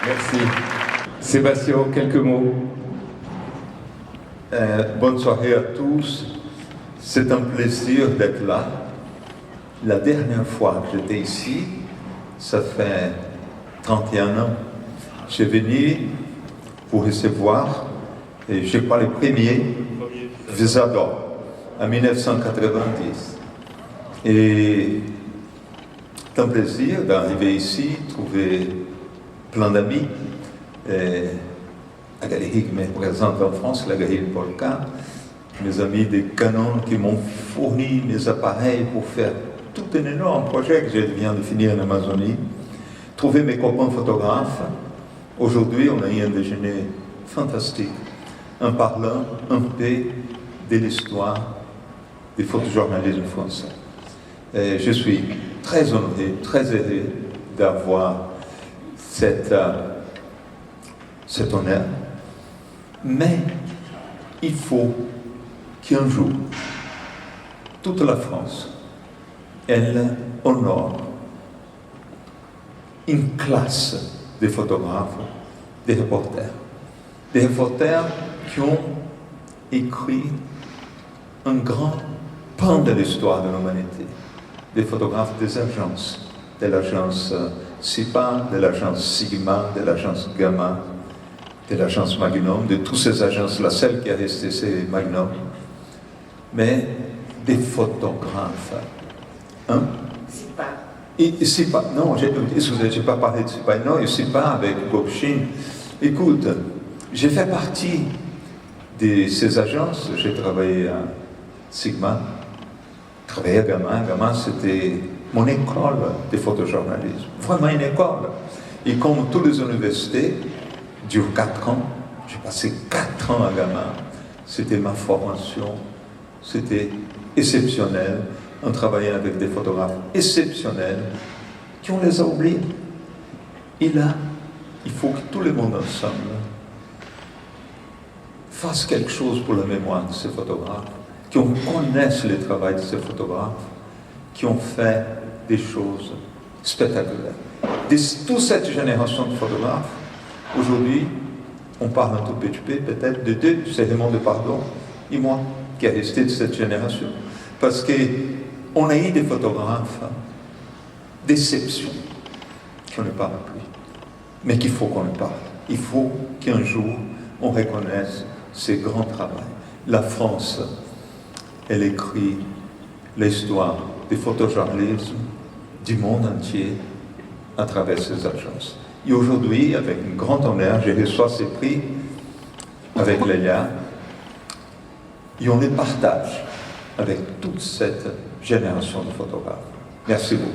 Merci. Sébastien, quelques mots. Bonne soirée à tous. C'est un plaisir d'être là. La dernière fois que j'étais ici, ça fait 31 ans. J'ai venu pour recevoir, et je crois, les premiers visas d'or en 1990. Et c'est un plaisir d'arriver ici, trouver plein d'amis. La galerie qui me représente en France, la galerie Polka, mes amis des Canons qui m'ont fourni mes appareils pour faire tout un énorme projet que je viens de finir en Amazonie. Trouver mes copains photographes. Aujourd'hui, on a eu un déjeuner fantastique en parlant un peu de l'histoire du photojournalisme français. Et je suis très honoré, très heureux d'avoir cet honneur. Mais il faut qu'un jour, toute la France, elle honore une classe de photographes, des reporters qui ont écrit un grand pan de l'histoire de l'humanité, des photographes des agences, de l'agence SIPA, de l'agence Sigma, de l'agence Gamma, de l'agence Magnum, de toutes ces agences, la seule qui a resté, c'est Magnum, mais des photographes. Hein? SIPA, non, excusez, je n'ai pas parlé de SIPA, non, SIPA avec Gopshin. Écoute, j'ai fait partie de ces agences, j'ai travaillé à Sigma, travaillé à Gamma. Gamma, c'était mon école de photojournalisme, vraiment une école. Et comme toutes les universités, dure 4 ans. J'ai passé 4 ans à Gamma. C'était ma formation. C'était exceptionnel. On travaillait avec des photographes exceptionnels qui on les a oubliés. Et là, il faut que tout le monde ensemble fasse quelque chose pour la mémoire de ces photographes, qu'on connaisse le travail de ces photographes, qui ont fait des choses spectaculaires. De toute cette génération de photographes, aujourd'hui, on parle un tout petit peu, peut-être, de 2, c'est Raymond Depardon et moi, qui est resté de cette génération. Parce qu'on a eu des photographes d'exception qui ne parlent plus, mais qu'il faut qu'on en parle. Il faut qu'un jour, on reconnaisse ces grands travaux. La France, elle écrit l'histoire du photojournalisme du monde entier à travers ses agences. Et aujourd'hui, avec un grand honneur, je reçois ces prix avec Lélia et on les partage avec toute cette génération de photographes. Merci beaucoup.